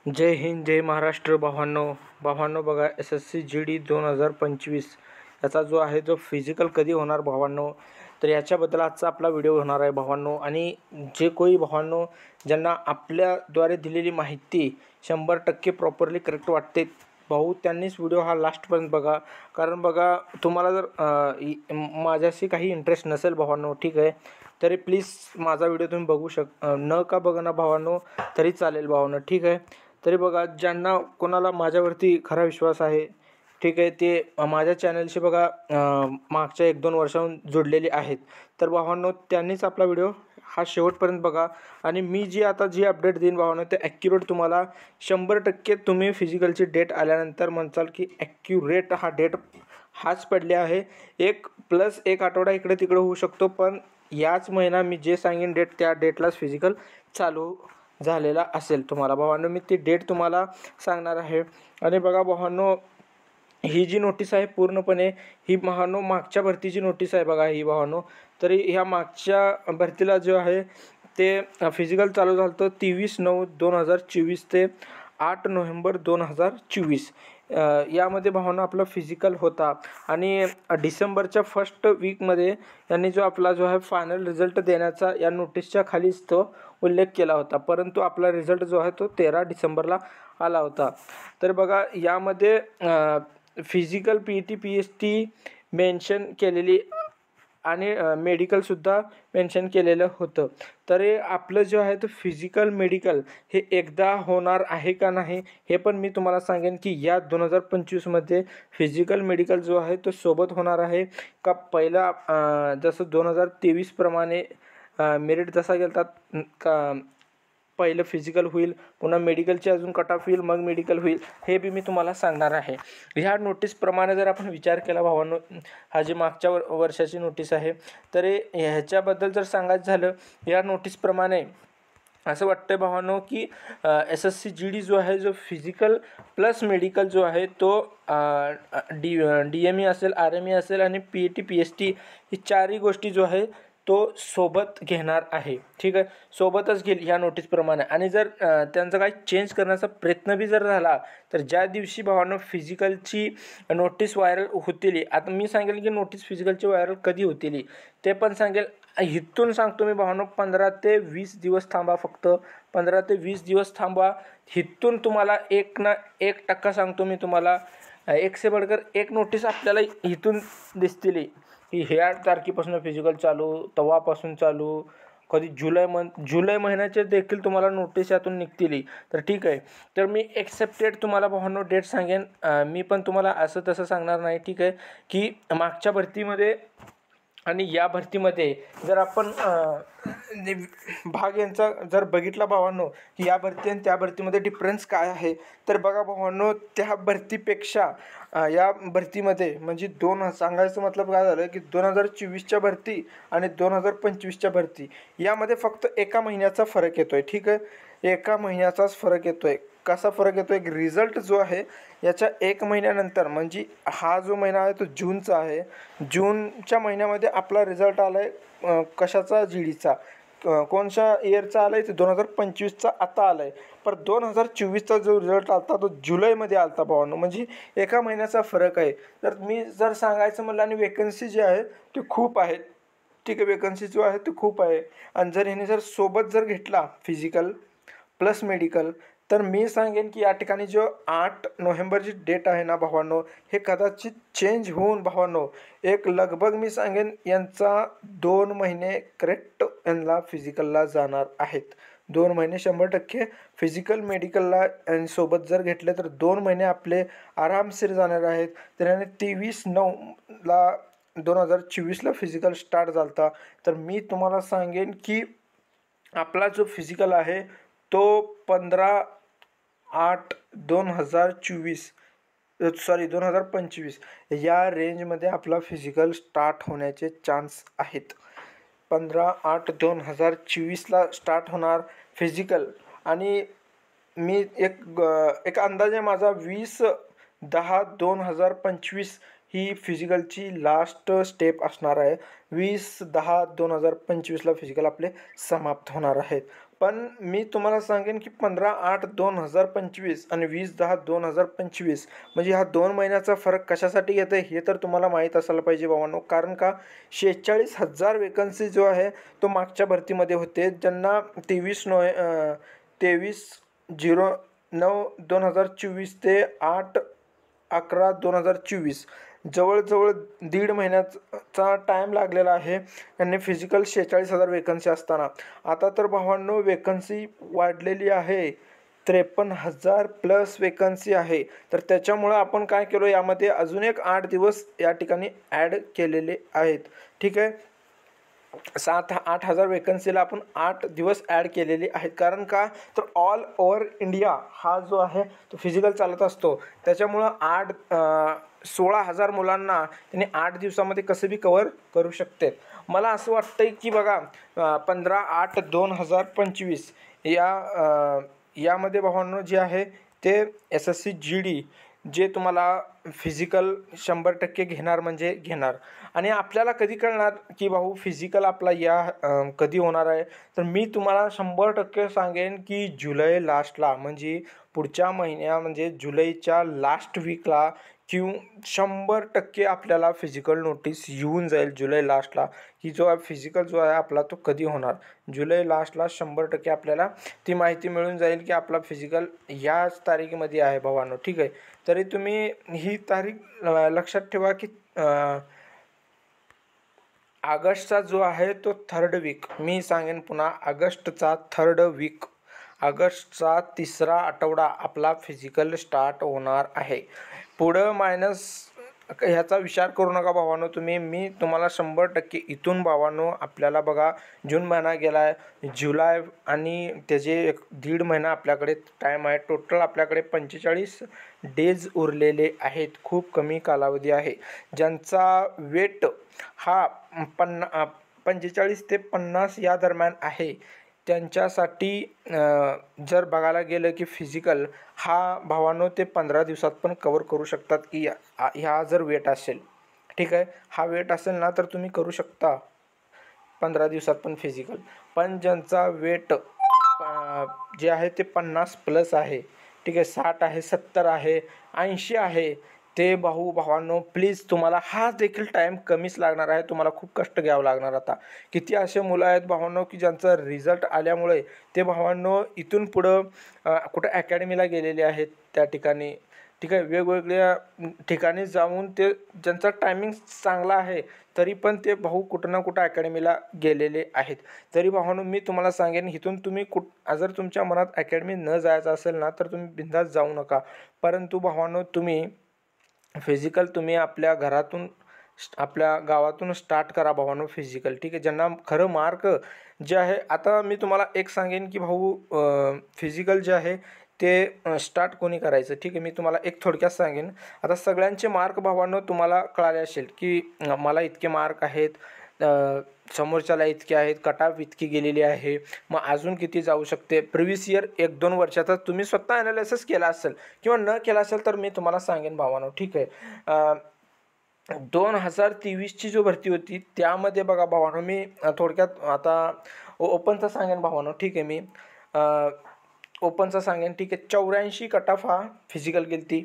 जय हिंद, जय महाराष्ट्र. भावांनो बघा, SSC GD 2025 याचा जो आहे जो फिजिकल कधी होणार भावांनो, तर याच्याबद्दल आजचा आपला व्हिडिओ होणार आहे भावांनो. आणि जे कोणी भावांनो ज्यांना आपल्याद्वारे दिलेली माहिती 100% प्रॉपरली करेक्ट वाटते भाऊ, त्यांनीच व्हिडिओ हा लास्टपर्यंत बघा. कारण बघा, तुम्हाला जर माझ्याशी काही इंटरेस्ट नसेल भावांनो, ठीक आहे, तरी प्लीज माझा व्हिडिओ तुम्ही बघू न का बघा भावांनो, तरी चालेल भावांनो, ठीक आहे. तरी बघा, ज्यांना कोणाला माझ्यावरती खरा विश्वास आहे, ठीक आहे, ते माझ्या चॅनलशी बघा मागच्या 1-2 वर्षाहून जोडलेले आहेत. तर भावांनो, त्यांनीच आपला व्हिडिओ हा शेवटपर्यंत बघा. आणि मी जी अपडेट देईन भावांनो, ते ॲक्युरेट तुम्हाला 100% तुम्ही फिजिकलची डेट आल्यानंतर म्हणसाल की ॲक्युरेट हा डेट हाच पडले आहे. 1 आठवडा इकडे तिकडे होऊ शकतो, पण याच महिना मी जे सांगेन डेट, त्या डेटलाच फिजिकल चालू झालेला असेल. तुम्हाला भावांनो मी ती डेट तुम्हाला सांगणार आहे. आणि बघा भावांनो, ही जी नोटीस आहे पूर्णपणे ही भावांनो मागच्या भरतीची नोटीस आहे बघा ही भावांनो. तरी ह्या मागच्या भरतीला जो आहे ते फिजिकल चालू झालं होतं 23/9/2024 ते 8 नोव्हेंबर 2024. यामध्ये भावांनो आपला फिजिकल होता. आणि डिसेंबरच्या फर्स्ट वीकमध्ये यांनी जो आहे फायनल रिझल्ट देण्याचा या नोटीसच्या खालीच तो उल्लेख केला होता. परंतु आपला रिझल्ट जो आहे तो 13 डिसेंबरला आला होता. तर बघा, यामध्ये फिजिकल PET PST मेन्शन केलेली आणि मेडिकलसुद्धा मेन्शन केलेलं होतं. तर आपलं जे आहे तो फिजिकल मेडिकल हे एकदा होणार आहे का नाही, हे पण मी तुम्हाला सांगेन की या 2025मध्ये फिजिकल मेडिकल जो आहे तो सोबत होणार आहे का. पहिला जसं 2023 प्रमाणे मेरिट जसा गेला का, पहिलं फिजिकल होईल, पुन्हा मेडिकलची अजून कट ऑफ होईल, मग मेडिकल होईल, हे बी मी तुम्हाला सांगणार आहे. ह्या नोटीसप्रमाणे जर आपण विचार केला भावांनो, हा जी मागच्या वर्षाची नोटीस आहे, तर ह्याच्याबद्दल जर सांगायचं झालं, या नोटीसप्रमाणे असं वाटतं भावांनो की SSC GD जो आहे, जो फिजिकल प्लस मेडिकल जो आहे तो DME असेल, RME असेल आणि PET PST ही चारही गोष्टी जो आहे तो सोबत घेणार आहे. ठीक आहे, सोबतच घेईल ह्या नोटीसप्रमाणे. आणि जर त्यांचा काही चेंज करण्याचा प्रयत्न बी जर झाला, तर ज्या दिवशी भावांनो फिजिकलची नोटीस व्हायरल होतील, आता मी सांगेल की नोटीस फिजिकलची व्हायरल कधी होतील ते पण सांगेल. इथून सांगतो मी भावांनो, 15 ते 20 दिवस थांबा, फक्त 15 ते 20 दिवस थांबा. इथून तुम्हाला 1% सांगतो मी तुम्हाला, 1 से बढ़कर 1 नोटीस आपल्याला इथून दिसतील की ह्या तारखेपासून फिजिकल चालू, तेव्हापासून चालू, कधी जुलै महिन्याचे देखील तुम्हाला नोटीस यातून निघतील. तर ठीक आहे, तर मी एक्सेप्टेड तुम्हाला भावांनो डेट सांगेन. मी पण तुम्हाला असं तसं सांगणार नाही, ठीक आहे, की मागच्या भरतीमध्ये आणि या भरतीमध्ये जर आपण भाग यांचा जर बघितला भावांनो, की या भरती आणि त्या भरतीमध्ये डिफरन्स काय आहे, तर बघा भावांनो, त्या भरतीपेक्षा या भरतीमध्ये म्हणजे सांगायचं मतलब काय झालं की 2024च्या भरती आणि 2025च्या भरती यामध्ये फक्त एका महिन्याचा फरक येतोय. ठीक आहे, एका महिन्याचाच फरक येतोय. कसा फरक येतो, एक रिझल्ट जो आहे याच्या 1 महिन्यानंतर, म्हणजे हा जो महिना आहे तो जूनचा आहे. जूनच्या महिन्यामध्ये आपला रिझल्ट आला आहे कशाचा, GDचा. कोणत्या इयरचा आला आहे, ते 2025चा आता आला आहे. पण 2024चा जो रिझल्ट आला होता तो जुलैमध्ये आला होता भावांनो, म्हणजे एका महिन्याचा फरक आहे. तर मी जर सांगायचं म्हणलं, आणि वेकन्सी जी आहे ती खूप आहे. ठीक आहे, वेकन्सी जो आहे तो खूप आहे. आणि जर ह्याने जर सोबत जर घेतला फिजिकल प्लस मेडिकल, तर मी सांगेन की या ठिकाणी जो 8 नोव्हेंबरची डेट आहे ना भावांनो, हे कदाचित चेंज होऊन भावांनो एक लगभग मी सांगेन यांचा 2 महिने करेक्ट यांना फिजिकलला जाणार आहेत. 2 महिने 100% फिजिकल मेडिकलला आणि सोबत जर घेतले तर 2 महिने आपले आरामशीर जाणार आहेत. तर याने 23/9/2024ला फिजिकल स्टार्ट झाला होता. तर मी तुम्हाला सांगेन की आपला जो फिजिकल आहे तो 2025 या रेंजमध्ये आपला फिजिकल स्टार्ट होण्याचे चान्स आहेत. 15/8/2024ला स्टार्ट होणार फिजिकल. आणि मी एक अंदाजे माझा 20/10/2025 ही फिजिकलची लास्ट स्टेप असणार आहे. 20/10/2025ला फिजिकल आपले समाप्त होणार आहेत. पण मी तुम्हाला सांगेन की 15/8/2025 आणि 20/10/2025 म्हणजे ह्या 2 महिन्याचा फरक कशासाठी येतं हे तर तुम्हाला माहीत असायला पाहिजे भावांनो. कारण का 46,000 वेकन्सी जो आहे तो मागच्या भरतीमध्ये होते, ज्यांना 23/09/2024 ते 8/11/2024 जवळजवळ दीड महिन्याचा टाईम लागलेला आहे. यांनी फिजिकल 46,000 वेकन्सी असताना आता तर भावांनो वेकन्सी वाढलेली आहे, 53,000 प्लस वेकन्सी आहे. तर त्याच्यामुळं आपण काय केलं, यामध्ये अजून एक 8 दिवस या ठिकाणी ॲड केलेले आहेत. ठीक आहे, 7-8,000 वेकन्सीला आपण 8 दिवस ॲड केलेले आहेत. कारण का तर ऑल ओव्हर इंडिया हा जो आहे तो फिजिकल चालत असतो. त्याच्यामुळं 16,000 मुलांना त्यांनी 8 दिवसामध्ये कसं बी कवर करू शकते. मला असं वाटतंय की बघा 15/8/2025 यामध्ये भावांनो जे आहे ते SSC GD जे तुम्हाला फिजिकल 100% घेणार म्हणजे घेणार. आणि आपल्याला कधी कळणार की भाऊ फिजिकल आपला कधी होणार आहे, तर मी तुम्हाला 100% सांगेन की जुलै लास्टला म्हणजे पुढच्या महिन्या म्हणजे जुलैच्या लास्ट वीकला किंवा 100% आपल्याला फिजिकल नोटीस येऊन जाईल जुलै लास्टला, की जो फिजिकल जो आहे आपला तो कधी होणार. जुलै लास्टला 100% आपल्याला ती माहिती मिळून जाईल की आपला फिजिकल ह्याच तारखेमध्ये आहे भावांनो. ठीक आहे, तरी तुम्ही ही तारीख लक्षात ठेवा की ऑगस्टचा जो आहे तो 3rd वीक, मी सांगेन पुन्हा ऑगस्टचा 3rd वीक, ऑगस्टचा 3रा आठवडा आपला फिजिकल स्टार्ट होणार आहे. पुढं मायनस ह्याचा विचार करू नका भावांनो तुम्ही. मी तुम्हाला 100% इथून भावांनो आपल्याला बघा जून महिना गेला आहे, जुलै आणि त्याचे 1.5 महिना आपल्याकडे टाईम आहे. टोटल आपल्याकडे 45 डेज उरलेले आहेत. खूप कमी कालावधी आहे. ज्यांचा वेट हा 45 ते 50 या दरम्यान आहे त्यांच्यासाठी जर बघायला गेलं की फिजिकल हा भावांनो ते 15 दिवसात पण कवर करू शकतात की ह्या जर वेट असेल. ठीक आहे, हा वेट असेल ना तर तुम्ही करू शकता 15 दिवसात पण फिजिकल. पण ज्यांचा वेट जे आहे ते 50 प्लस आहे, ठीक आहे, 60 आहे, 70 आहे, 80 आहे, ते भावांनो प्लीज तुम्हाला हा देखील टाईम कमीच लागणार आहे. तुम्हाला खूप कष्ट घ्यावं लागणार. आता किती असे मुलं आहेत भावांनो की ज्यांचा रिझल्ट आल्यामुळे ते भावांनो इथून पुढं कुठं अकॅडमीला गेलेले आहेत त्या ठिकाणी. ठीक आहे, वेगवेगळ्या ठिकाणी जाऊन ते ज्यांचा टायमिंग चांगला आहे तरी पण ते भाऊ कुठं ना कुठं अकॅडमीला गेलेले आहेत. तरी भावांनो मी तुम्हाला सांगेन इथून तुम्ही जर तुमच्या मनात अकॅडमी न जायचं असेल ना तर तुम्ही बिनधास्त जाऊ नका. परंतु भावांनो तुम्ही फिजिकल तुम्ही आपल्या घरातून आपल्या गावातून स्टार्ट करा भावांनो फिजिकल. ठीक आहे, ज्यांना खरं मार्क जे आहे, आता मी तुम्हाला एक सांगेन की भाऊ फिजिकल जे आहे ते स्टार्ट कोणी करायचं. ठीक आहे, मी तुम्हाला एक थोडक्यात सांगेन. आता सगळ्यांचे मार्क भावांनो तुम्हाला कळाले असेल की मला इतके मार्क आहेत, समोरच्याला इतके आहेत, कट ऑफ इतकी गेलेली आहे, मग अजून किती जाऊ शकते. प्रिव्हियस इयर 1-2 वर्षाचा तुम्ही स्वतः ॲनालिसिस केला असेल किंवा न केला असेल तर मी तुम्हाला सांगेन भावांनो. ठीक आहे, 2023ची जो भरती होती त्यामध्ये बघा भावांनो मी थोडक्यात आता ओपनचा सांगेन भावांनो. ठीक आहे, मी ओपनचा सांगेन. ठीक आहे, 84 कट ऑफ हा फिजिकल गेलती.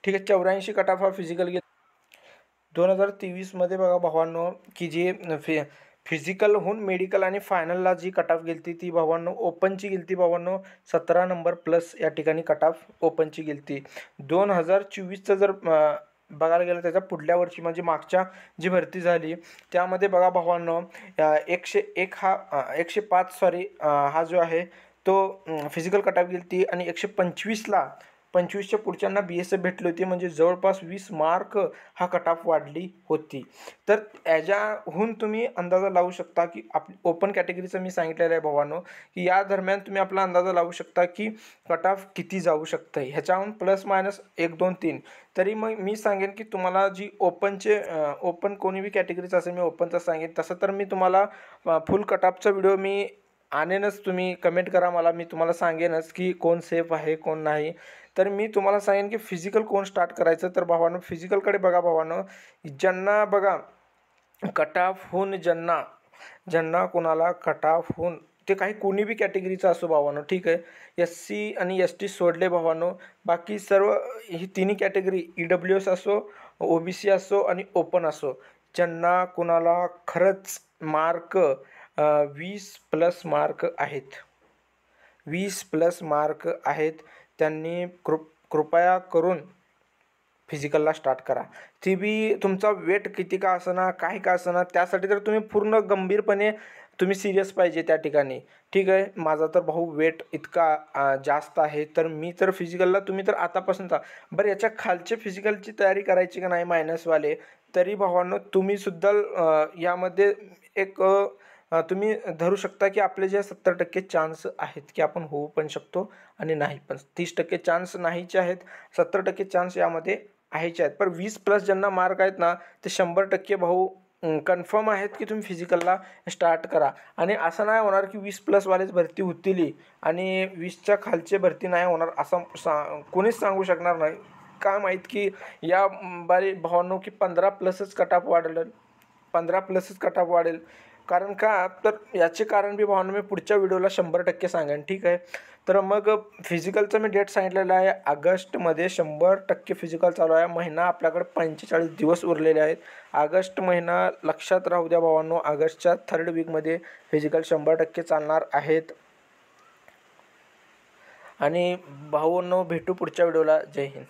ठीक आहे, 84 कट ऑफ हा फिजिकल गेली 2023मध्ये. बघा भावांनो की जी फिजिकलहून मेडिकल आणि फायनलला जी कट ऑफ गेलती ती भावांनो ओपनची गेलती भावांनो 17 नंबर प्लस या ठिकाणी कट ऑफ ओपनची गेलती. 2024चं जर बघायला गेलं त्याच्या पुढल्या वर्षी म्हणजे मागच्या जी भरती झाली त्यामध्ये बघा भावांनो 101 हा 105 सॉरी हा जो आहे तो फिजिकल कट ऑफ गेलती आणि 125ला 25च्या पुढच्यांना BSF भेटली होती. म्हणजे जवळपास 20 मार्क हा कट ऑफ वाढली होती. तर याच्याहून तुम्ही अंदाजा लावू शकता की ओपन कॅटेगरीचं मी सांगितलेलं आहे भावांनो की या दरम्यान तुम्ही आपला अंदाजा लावू शकता की कट ऑफ किती जाऊ शकतं. ह्याच्याहून प्लस मायनस 1 2 3. तरी मग मी सांगेन की तुम्हाला जी ओपन कोणी बी कॅटेगरीचं असेल मी ओपनचं सांगेन. तसं तर मी तुम्हाला फुल कट ऑफचा व्हिडिओ मी आणेनच. तुम्ही कमेंट करा मला, मी तुम्हाला सांगेनच की कोण सेफ आहे कोण नाही. तर मी तुम्हाला सांगेन की फिजिकल कोण स्टार्ट करायचं. तर भावांनो फिजिकलकडे बघा भावांनो, ज्यांना बघा कट ऑफ होऊन ज्यांना कोणाला कट ऑफ होऊन ते काही कोणी बी कॅटेगरीचं असो भावांनो, ठीक आहे. SC आणि ST सोडले भावांनो, बाकी सर्व ही तिन्ही कॅटेगरी EWS असो, OBC असो आणि ओपन असो, ज्यांना कुणाला खरंच मार्क 20+ मार्क आहेत, 20+ मार्क आहेत, त्यांनी कृपया करून फिजिकलला स्टार्ट करा. ती बी तुमचा वेट किती का असना, काही का असना, त्यासाठी तर तुम्ही पूर्ण गंभीरपणे तुम्ही सिरियस पाहिजे त्या ठिकाणी, ठीक आहे. माझा तर भाऊ वेट इतका जास्त आहे, तर मी तर फिजिकलला, तुम्ही तर आतापासून जा. बरं, याच्या खालचे फिजिकलची तयारी करायची का नाही मायनसवाले, तरी भावांनो तुम्हीसुद्धा यामध्ये एक तुम्ही धरू शकता की आपले जे 70% चान्स आहेत की आपण होऊ पण शकतो आणि नाही पण. 30% चान्स नाहीचे आहेत, 70% चान्स यामध्ये आहेचे आहेत. पण 20+ ज्यांना मार्क आहेत ना, ते 100% भाऊ कन्फर्म आहेत की तुम्ही फिजिकलला स्टार्ट करा. आणि असं नाही होणार की 20+ वालेच भरती होतील आणि 20च्या खालचे भरती नाही होणार असं कोणीच सांगू शकणार नाही. काय माहीत की या बारी भावांनो की 15+च कटऑफ वाढेल, 15+च कटऑफ वाढेल. कारण का, तर याचे कारण बी भावांनो मी पुढच्या व्हिडिओला 100% सांगेन, ठीक आहे. तर मग फिजिकलचं मी डेट सांगितलेलं आहे, ऑगस्टमध्ये 100% फिजिकल चालू आहे. महिना आपल्याकडे 45 दिवस उरलेले आहेत. ऑगस्ट महिना लक्षात राहू द्या भावांनो, ऑगस्टच्या 3rd वीकमध्ये फिजिकल 100% चालणार आहेत. आणि भावांनो भेटू पुढच्या व्हिडिओला. जय हिंद.